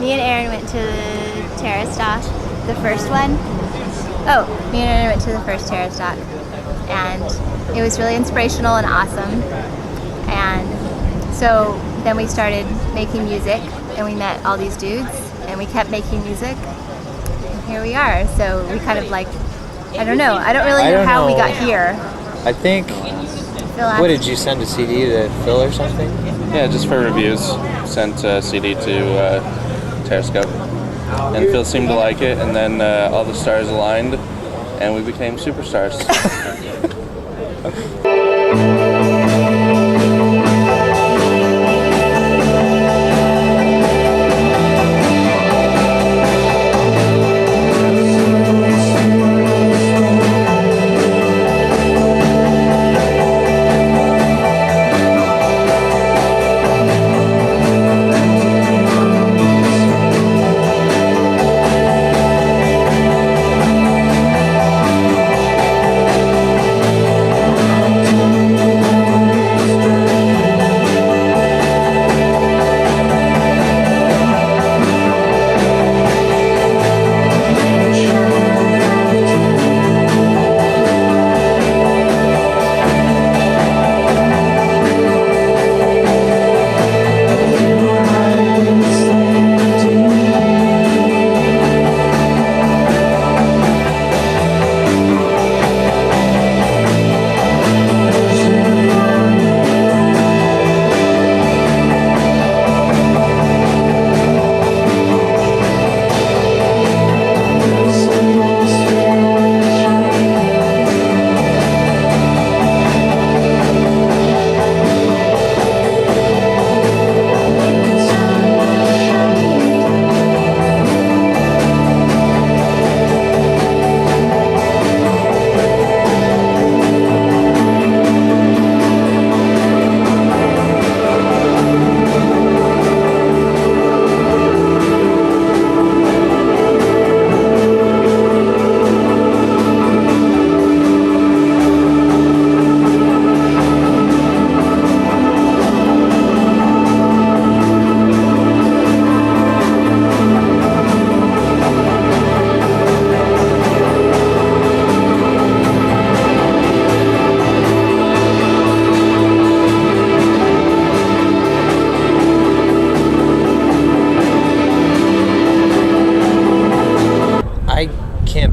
Me and Aaron went to Terrastock, the first one. Oh, me and Aaron went to the first Terrastock, and it was really inspirational and awesome. And so then we started making music, and we met all these dudes, and we kept making music, and here we are. So we kind of like, I don't know how we got here. I think, what did you send a CD to Phil or something? Yeah, just for reviews. Sent a CD to Terrastock, and Phil seemed to like it, and then all the stars aligned, and we became superstars.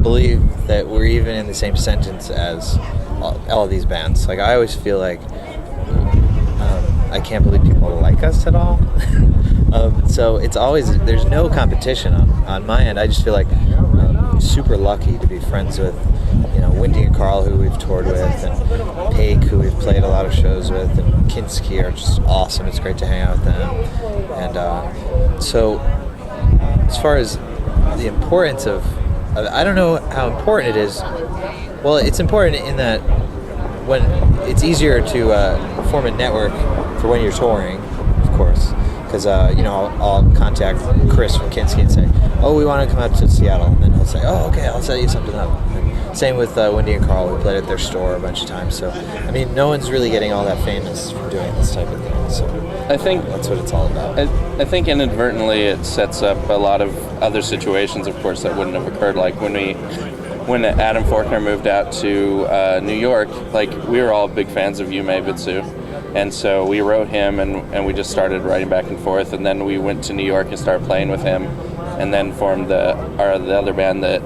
Believe that we're even in the same sentence as all of these bands. Like, I always feel like I can't believe people like us at all. So it's always, there's no competition on my end. I just feel like super lucky to be friends with, Wendy and Carl, who we've toured with, and Paik, who we've played a lot of shows with, and Kinski are just awesome. It's great to hang out with them. And so as far as the importance of, I don't know how important it is. Well, it's important in that when it's easier to form a network for when you're touring, of course, because I'll contact Chris from Kinski and say, "Oh, we want to come out to Seattle," and then he'll say, "Oh, okay, I'll set you something up." And same with Wendy and Carl. We played at their store a bunch of times. So, I mean, no one's really getting all that famous from doing this type of thing. So, I think that's what it's all about. I think inadvertently it sets up a lot of other situations, of course, that wouldn't have occurred. Like when Adam Faulkner moved out to New York, like, we were all big fans of Yume Bitsu, and so we wrote him, and we just started writing back and forth, and then we went to New York and started playing with him, and then formed the other band that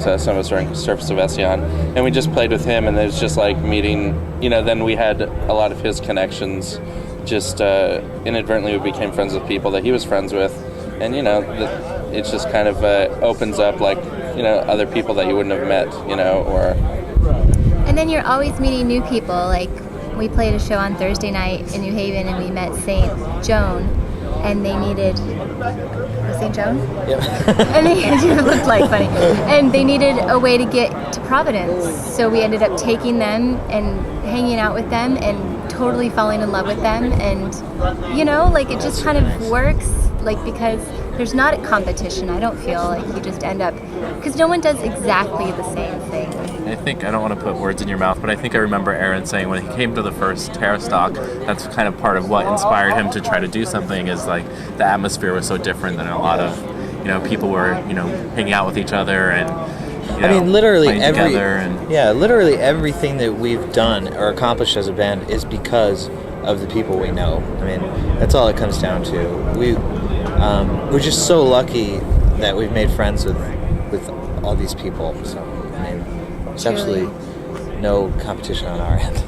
some of us are in, Surface of Eceyon, and we just played with him, and it was just like meeting, then we had a lot of his connections, just inadvertently we became friends with people that he was friends with, and it just kind of opens up, like, other people that you wouldn't have met, or... And then you're always meeting new people. Like, we played a show on Thursday night in New Haven, and we met St. Joan, and they needed... St. Joan? Yeah. And it looked like funny. And they needed a way to get to Providence. So we ended up taking them and hanging out with them and totally falling in love with them. And, it just kind of works, like, because there's not a competition. I don't feel like you just end up because no one does exactly the same thing. I think, I don't want to put words in your mouth, but I think I remember Aaron saying when he came to the first Terrastock, that's kind of part of what inspired him to try to do something, is like the atmosphere was so different than a lot of, people were, hanging out with each other and, I mean, literally literally everything that we've done or accomplished as a band is because of the people we know. I mean, that's all it comes down to. We're just so lucky that we've made friends with all these people. So, I mean, there's absolutely no competition on our end.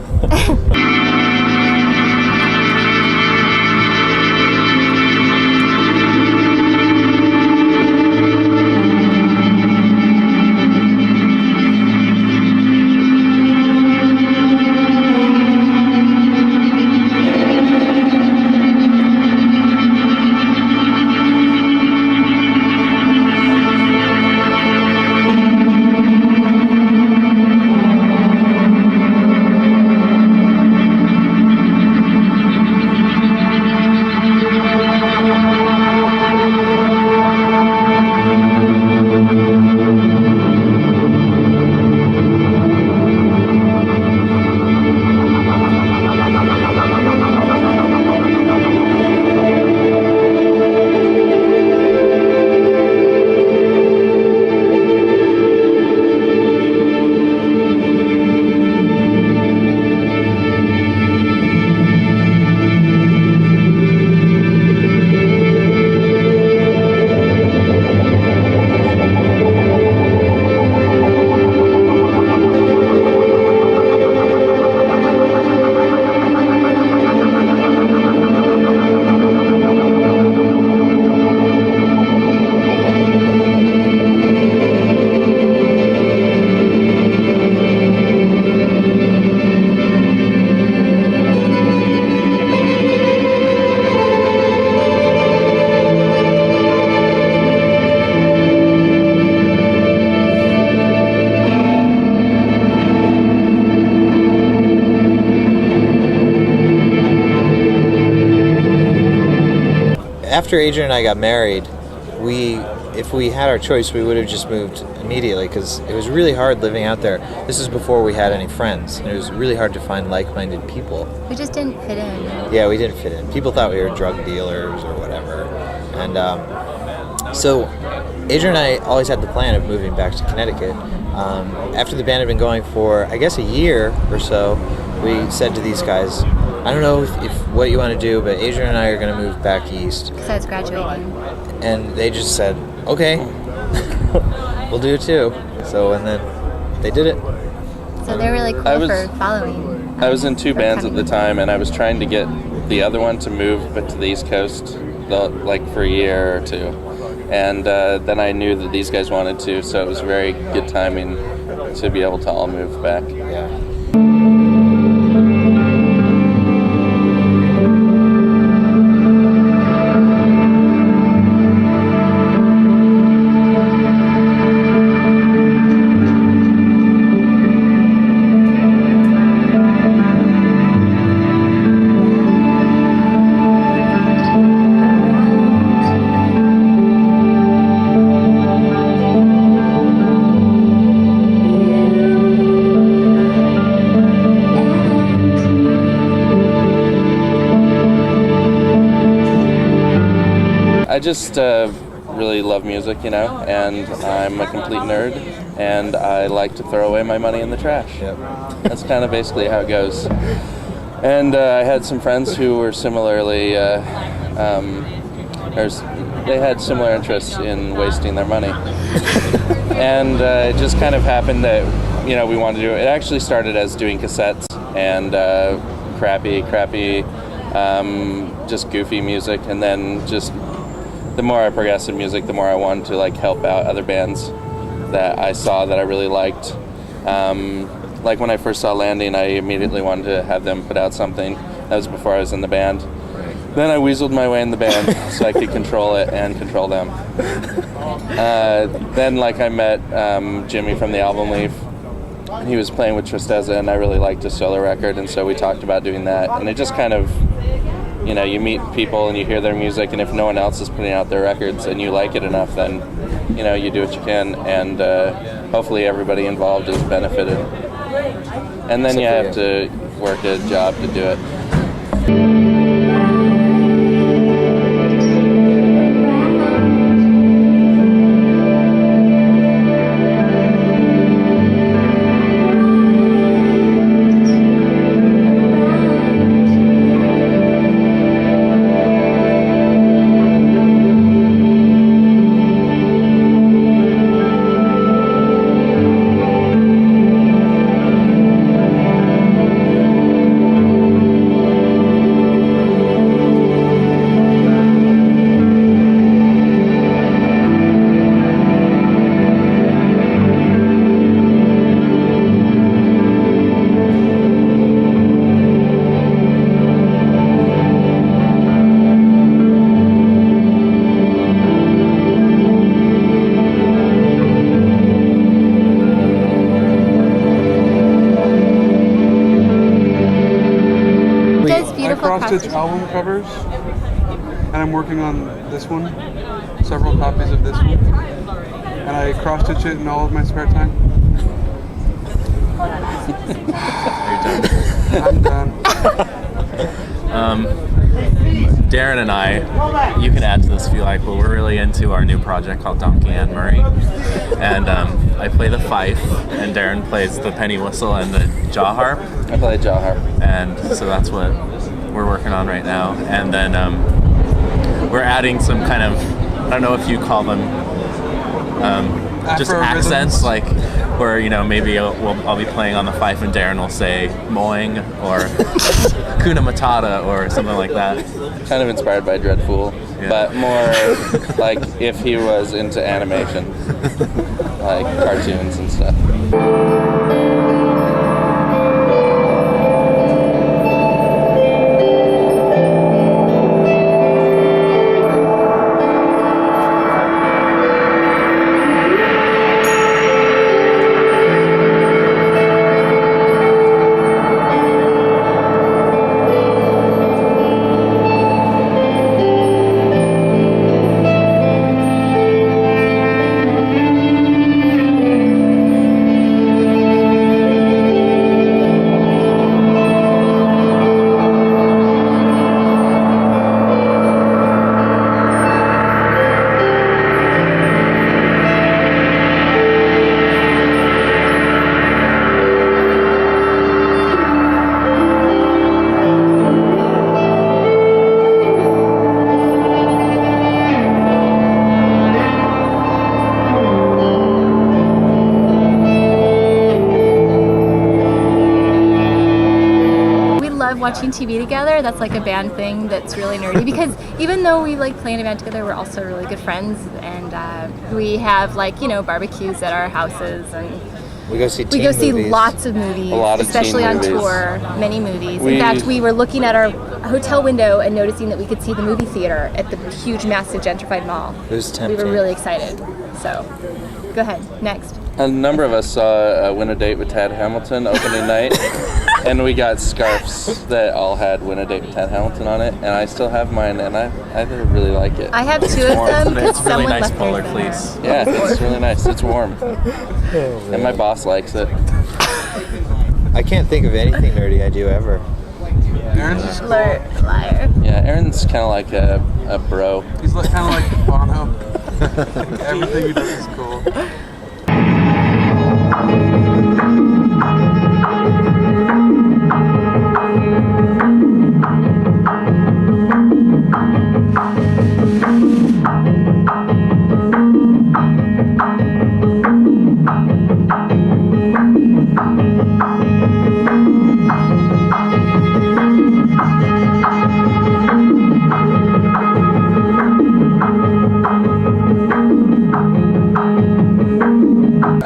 After Adrian and I got married, if we had our choice, we would have just moved immediately, because it was really hard living out there. This is before we had any friends, and it was really hard to find like-minded people. We just didn't fit in. Yeah, we didn't fit in. People thought we were drug dealers or whatever. And so Adrian and I always had the plan of moving back to Connecticut. After the band had been going for, I guess, a year or so, we said to these guys, I don't know if what you want to do, but Adrian and I are going to move back east. Because I was graduating. And they just said, okay, we'll do it too. So, and then they did it. So they're really cool for following. I was in two bands at the time, and I was trying to get the other one to move, but to the East Coast, for a year or two. And then I knew that these guys wanted to, so it was very good timing to be able to all move back. Yeah. I just really love music, and I'm a complete nerd, and I like to throw away my money in the trash. Yep. That's kind of basically how it goes. And I had some friends who were similarly, they had similar interests in wasting their money. And it just kind of happened that, we wanted to do it. It actually started as doing cassettes and crappy, just goofy music, and then just the more I progressed in music, the more I wanted to help out other bands that I saw that I really liked. Like when I first saw Landing, I immediately wanted to have them put out something. That was before I was in the band. Then I weaseled my way in the band so I could control it and control them. Then I met Jimmy from the Album Leaf. He was playing with Tristeza, and I really liked his solo record, and so we talked about doing that. And it just kind of you meet people and you hear their music, and if no one else is putting out their records and you like it enough, then you do what you can, and hopefully everybody involved is benefited. And then you have to work a job to do it. Cross-stitch album covers, and I'm working on this one, several copies of this one, and I cross-stitch it in all of my spare time. I'm done. Darren and I, you can add to this if you like, but we're really into our new project called Donkey Anne Murray. And I play the fife, and Darren plays the penny whistle and the jaw harp. I play jaw harp. And so that's what we're working on right now. And then we're adding some kind of, I don't know if you call them just accents, like where maybe I'll be playing on the fife and Darren will say moing or kuna matata or something like that. Kind of inspired by Dreadful, but more like if he was into animation, like cartoons and stuff. Watching TV together, that's like a band thing that's really nerdy, because even though we like play in a band together, we're also really good friends, and we have barbecues at our houses, and we go see lots of movies, especially on tour, many movies. In fact, we were looking at our hotel window and noticing that we could see the movie theater at the huge, massive gentrified mall. It was tempting. We were really excited. So, go ahead, next. A number of us saw Win a Date with Tad Hamilton opening night, and we got scarves that all had Win a Date with Tad Hamilton on it, and I still have mine, and I really like it. I have two of them. It's really nice polar fleece. Yeah, it's really nice. It's warm. And my boss likes it. I can't think of anything nerdy I do ever. Aaron's just cool. Liar. Yeah, Aaron's kind of like a bro. He's kind of like Bono. Everything he does is cool.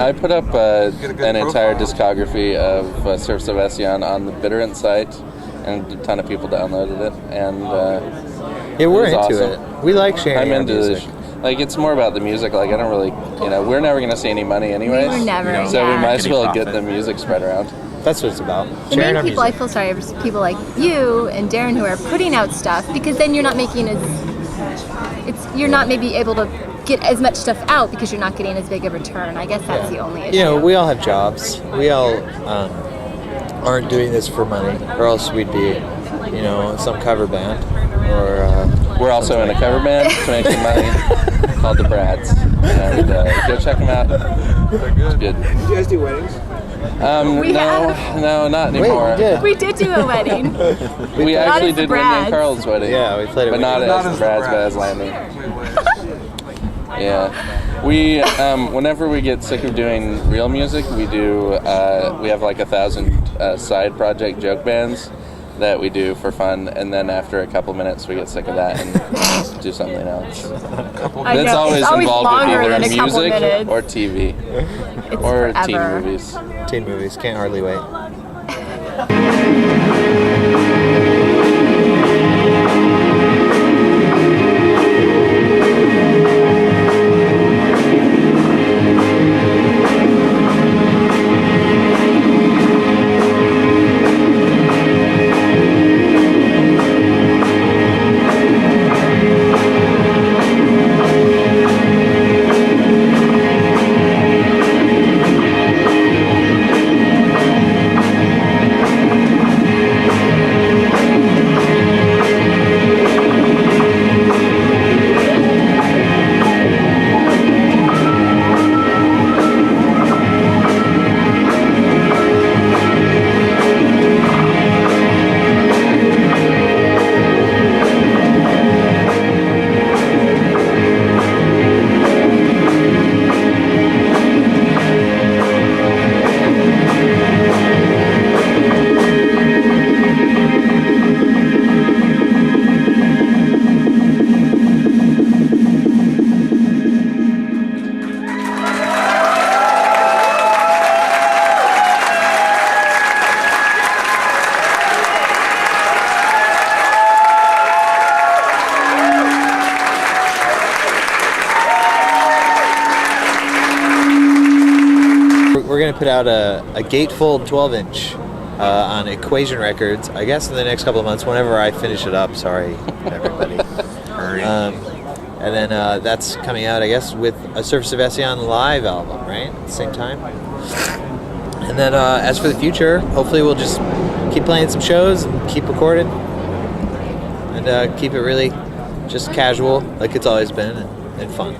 I put up an entire discography of Surface of Eceyon on the BitTorrent site, and a ton of people downloaded it. And we're into awesome. it. We like sharing. I'm our into music. it's more about the music. Like I don't really, we're never gonna see any money anyways. We're never. So we might as well get the music spread around. If That's what it's about. The Sharing main our people I music. feel sorry for people like you and Darren who are putting out stuff, because then you're not making you're not maybe able to get as much stuff out because you're not getting as big a return. I guess that's the only issue. You know, we all have jobs. We all aren't doing this for money, or else we'd be, you know, some cover band. Or We're also in a cover band to make some money called the Brads. And go check them out. They're good. It's good. Do you guys do weddings? No, not wait, anymore. we did. We did do a wedding. We actually as the did Wendy and Brads. Carl's wedding. Yeah, we played it. But not Not as the Brads, but as Landing. Wait. Yeah, we whenever we get sick of doing real music, we do. We have like 1,000 side project joke bands that we do for fun, and then after a couple minutes, we get sick of that and do something else. I That's know, always it's always involved with longer either than a couple music minutes. or TV It's or teen forever. movies. Teen movies, can't hardly wait. We're going to put out a gatefold 12-inch on Equation Records, I guess in the next couple of months, whenever I finish it up. Sorry, everybody. And then that's coming out, I guess, with a Surface of Eceyon live album, right? At the same time. And then as for the future, hopefully we'll just keep playing some shows and keep recording. And keep it really just casual, like it's always been, and fun.